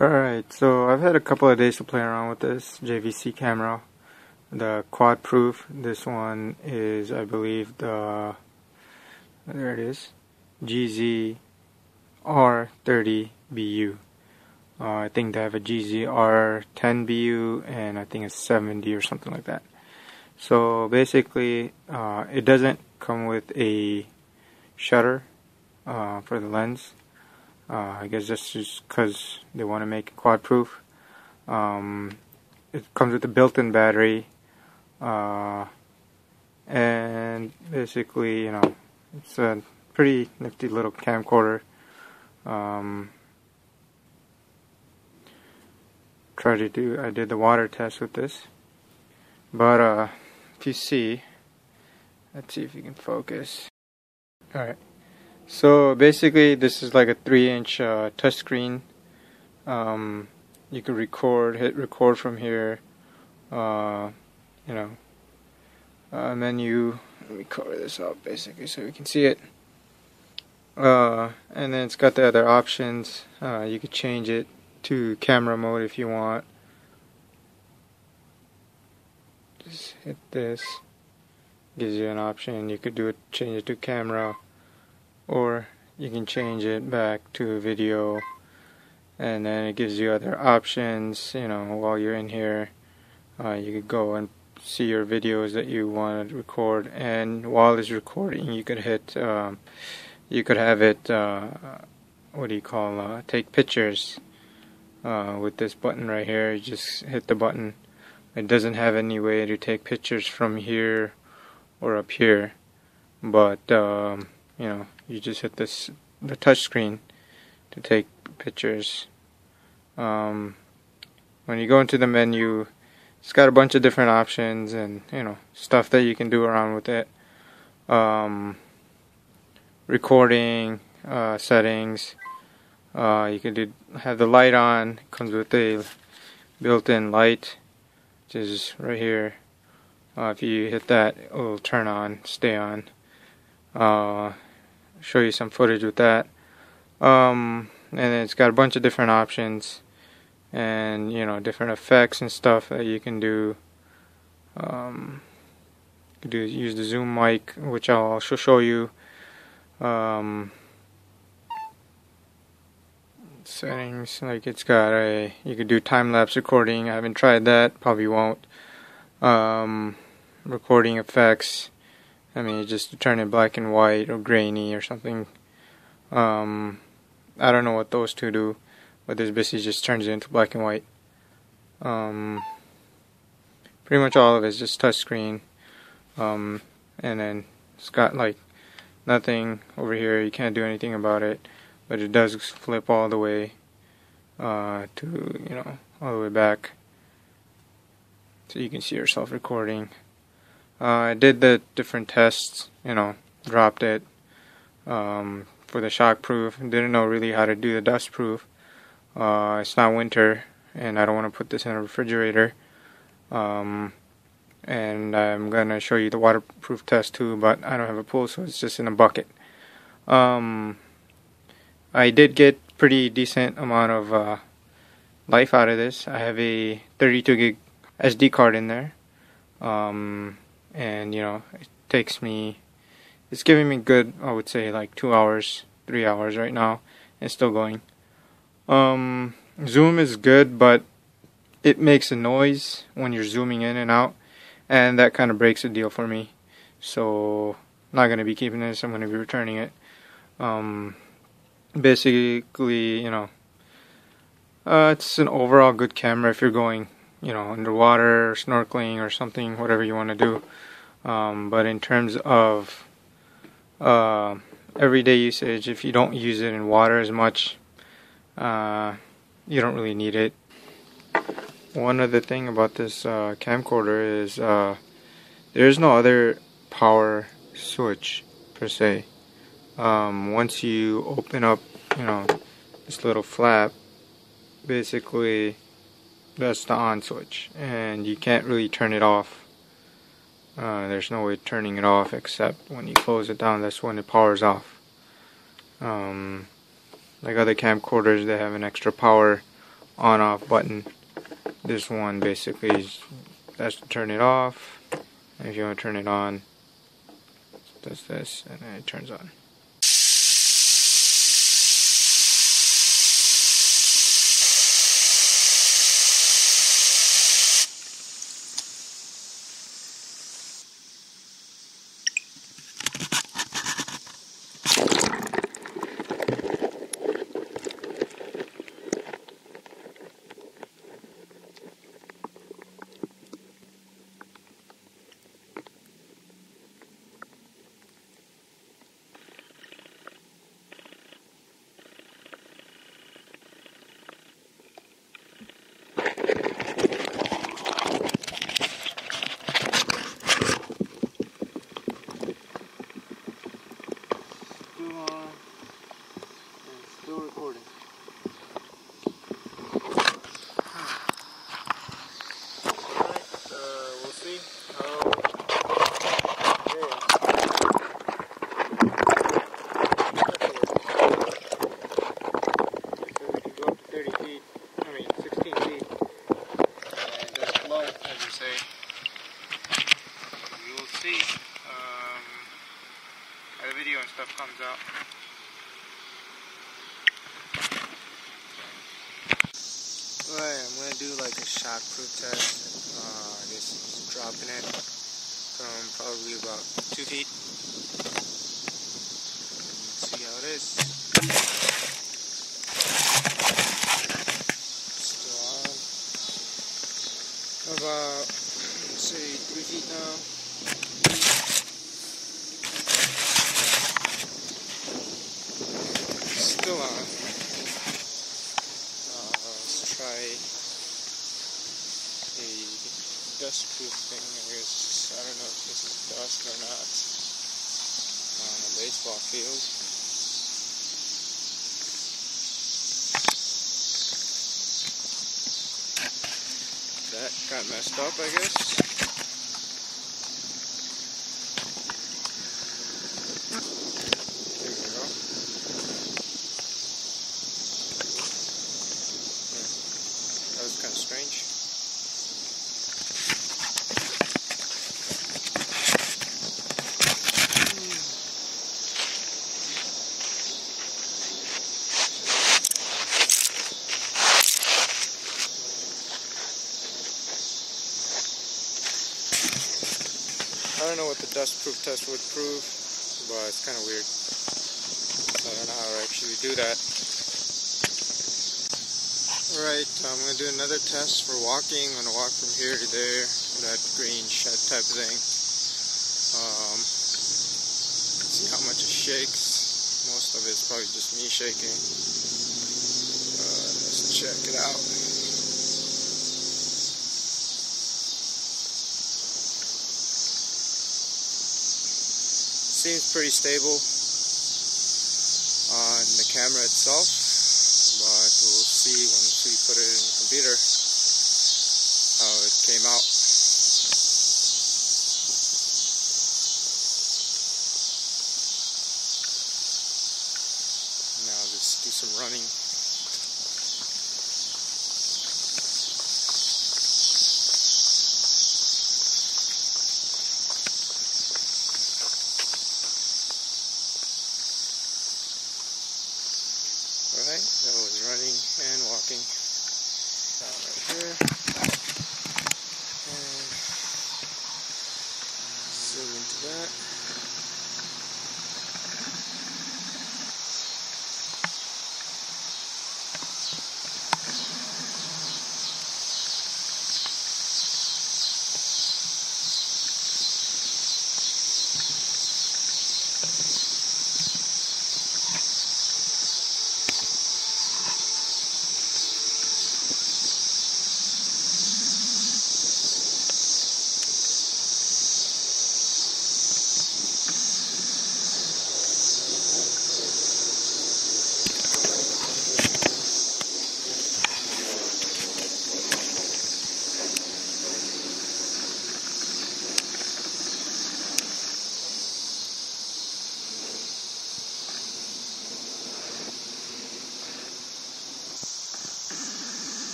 Alright, so I've had a couple of days to play around with this JVC camera, the quad proof. This one is, I believe, there it is, GZ R30BU. I think they have a GZ R10BU and I think it's 70 or something like that. So basically, it doesn't come with a shutter for the lens. I guess that's just because they want to make it quad proof. It comes with a built-in battery, and basically, it's a pretty nifty little camcorder. I did the water test with this, but if you see, let's see if you can focus. Alright. So basically, this is like a 3-inch touchscreen. You can hit record from here. Menu. Let me cover this up basically so we can see it. And then it's got the other options. You could change it to camera mode if you want. Just hit this. Gives you an option. You could change it to camera. Or you can change it back to video, and then it gives you other options. While you're in here, you could go and see your videos that you want to record, and while it's recording, you could hit, you could have it, take pictures with this button right here. You just hit the button. It doesn't have any way to take pictures from here or up here, but you just hit the touch screen to take pictures. When you go into the menu, it's got a bunch of different options and stuff that you can do around with it. Recording settings. You can have the light on. It comes with a built-in light, which is right here. If you hit that, it will turn on, stay on. Show you some footage with that, and then it's got a bunch of different options and different effects and stuff that you can do. Use the zoom mic, which I'll also show you. Settings, like it's got you could do time-lapse recording. I haven't tried that, probably won't. Recording effects, just to turn it black and white or grainy or something. I don't know what those two do, but this basically just turns it into black and white. Pretty much all of it is just touchscreen. And then it's got like nothing over here. You can't do anything about it, but it does flip all the way to all the way back, so you can see yourself recording. I did the different tests, dropped it for the shock proof. Didn't know really how to do the dust proof. It's not winter, and I don't want to put this in a refrigerator. And I'm going to show you the waterproof test too, but I don't have a pool, so it's just in a bucket. I did get pretty decent amount of life out of this. I have a 32 gig SD card in there. And it's giving me good, I would say like 2 hours, 3 hours right now, and still going. Zoom is good, but it makes a noise when you're zooming in and out, and that kind of breaks the deal for me. So I'm not going to be keeping this. I'm going to be returning it. Basically, it's an overall good camera if you're going underwater or snorkeling or something, whatever you want to do. But in terms of everyday usage, if you don't use it in water as much, you don't really need it. One other thing about this camcorder is there's no other power switch per se. Once you open up this little flap, basically that's the on switch, and you can't really turn it off. There's no way of turning it off except when you close it down. That's when it powers off. Like other camcorders, they have an extra power on-off button. This one basically is, that's to turn it off, and if you want to turn it on, it does this, and then it turns on. Still recording. Alright, we'll see how it goes. So we can go up to 30 feet, 16 feet, and just flow, as you say. We will see how the video and stuff comes out. Alright, I'm going to do like a shockproof test. I guess just dropping it from probably about 2 feet. See how it is. Still on. About, let's say, 3 feet now. Still on. Try a dust-proof thing, I guess. I don't know if this is dust or not on a baseball field. That got messed up, I guess. There we go. That was kind of strange. I don't know what the dust-proof test would prove, but it's kind of weird. I don't know how to actually do that. Alright, I'm going to do another test for walking. I'm going to walk from here to there, that green shed type of thing. See how much it shakes. Most of it's probably just me shaking. Let's check it out. Seems pretty stable on the camera itself, but we'll see once we put it in the computer how it came out. Now let's do some running. Alright, that was running and walking. Right here. And zoom into that.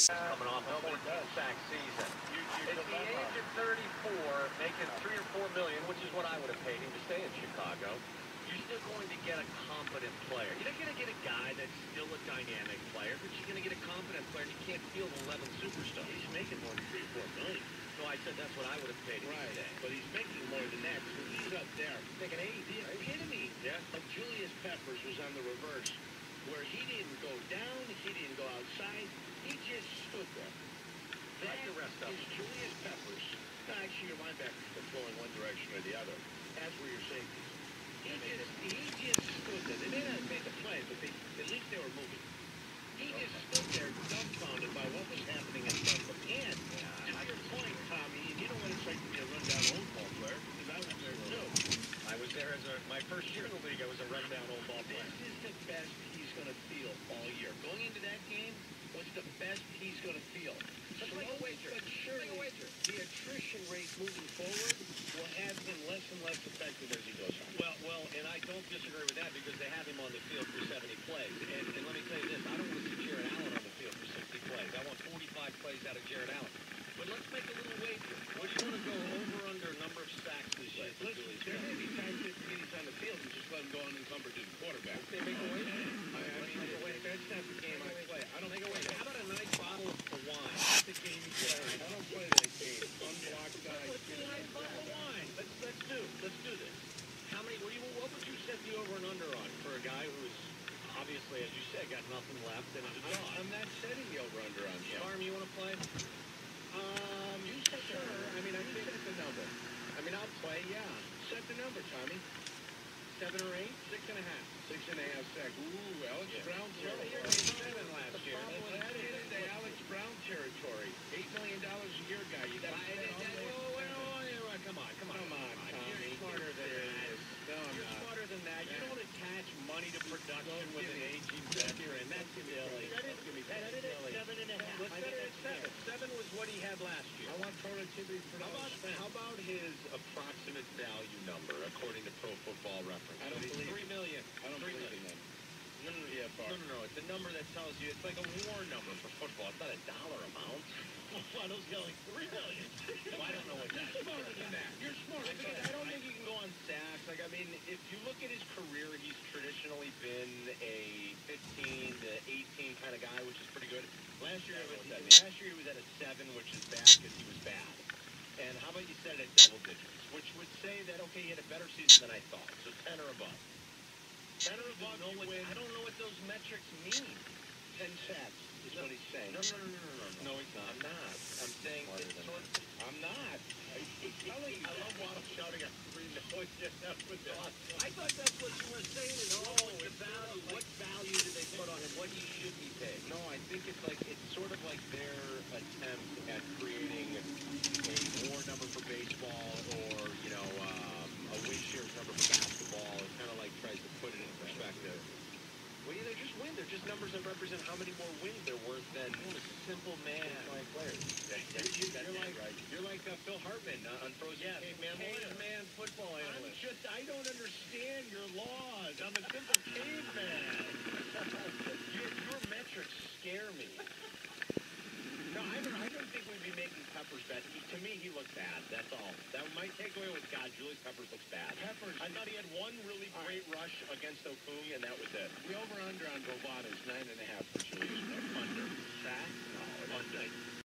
Coming off a 14-sack season. At the age of 34, making $3 or $4 million, which is what I would have paid him to stay in Chicago, you're still going to get a competent player. You're not going to get a guy that's still a dynamic player, but you're going to get a competent player, and you can't field 11 superstars. He's making more than $3 or $4 million. So I said that's what I would have paid him to stay. But he's making more than that, so he's up there. Making 8. The epitome of Julius Peppers was on the reverse, where he didn't go down, he didn't go outside, he just stood there. Like the rest of them. Julius Peppers. No, actually, your linebackers were flowing one direction or the other, as were your safeties. He just stood there. They may not have made the play, but at least they were moving. He just stood there dumbfounded by what was happening in front of him. And to your point, Tommy, you know what it's like to be a rundown old ball player, because I was there too. I was there as my first year in the league. I was a rundown old ball player. This is the best he's going to feel all year. Going into that game was the best he's going to feel. Like a wager. But surely the attrition rate moving forward will have him less and less effective as he goes on. Well, and I don't disagree with that because they have him on the field for 70 plays. And let me tell you this, I don't want to see Jared Allen on the field for 60 plays. I want 45 plays out of Jared Allen. But let's make a little wager. What do you want to go over under number of sacks this year? Listen, there may be times that he's on the field and just let him go unencumbered to the quarterback. They make a wager. That's not the game I play. I don't make a wager. How about a nice bottle of wine? That's the game you play. I don't play that game. Unblocked guys. Let's do a nice bottle of wine. Let's do this. How many? What would you set the over and under on for a guy who's obviously, as you said, got nothing left and is a dog? I'm not setting the over under on him. Storm, you want to play? You set the number. I mean, I think set the number. I mean, I'll play. Yeah. Set the number, Tommy. 7 or 8? 6.5. 6.5 sacks. Ooh, Alex Brown territory. 7 last year. That is into Alex Brown territory. $8 million a year guy. You got to Come on, Tommy. You're smarter than that. You're smarter than that. You don't attach money to production with an aging veteran. That's silly. That's silly. 7.5. Let's set it at 7. 7 was what he had last year. I want productivity for How about his approximate value number according to Pro Football Reference? I don't believe $3 million. I don't believe in that. No. It's a number that tells you, it's like a war number for football. It's not a dollar amount. Waddle's yelling $3 million. Well, I don't know what that is. You're smarter than that. You're smarter than that. I don't think you can go on sacks. Like, I mean, if you look at his career, he's traditionally been a 15 to 18 kind of guy, which is pretty good. Last year he was at a 7, which is bad because he was bad. And how about you set it at double digits, which would say that, okay, he had a better season than I thought. So 10 or above. 10 or above, I don't know what those metrics mean. 10 sacks is what he's saying. No. No, he's not. I'm not. I'm saying I'm not. I love Waddle shouting at 3 million. I thought that's what you were saying. What value did they put on him? What he should be paid? No, I think it's sort of like their attempt at creating a war number for baseball or, a win shares number for basketball. It kind of like tries to put it in perspective. Well, yeah, they're just wins. They're just numbers that represent how many more wins they're worth than a simple man. You're like Phil Hartman on Frozen Caveman football analyst. I don't understand your laws. I'm a simple caveman. Your metrics scare me. No, I don't think we'd be making Peppers bad. To me, he looked bad. That's all. My takeaway was, God, Julius Peppers looks bad. I thought he had one really great rush against Okung, and that was it. The over-under on Bovada is 9.5 for Julius. Under. Sack? No, under.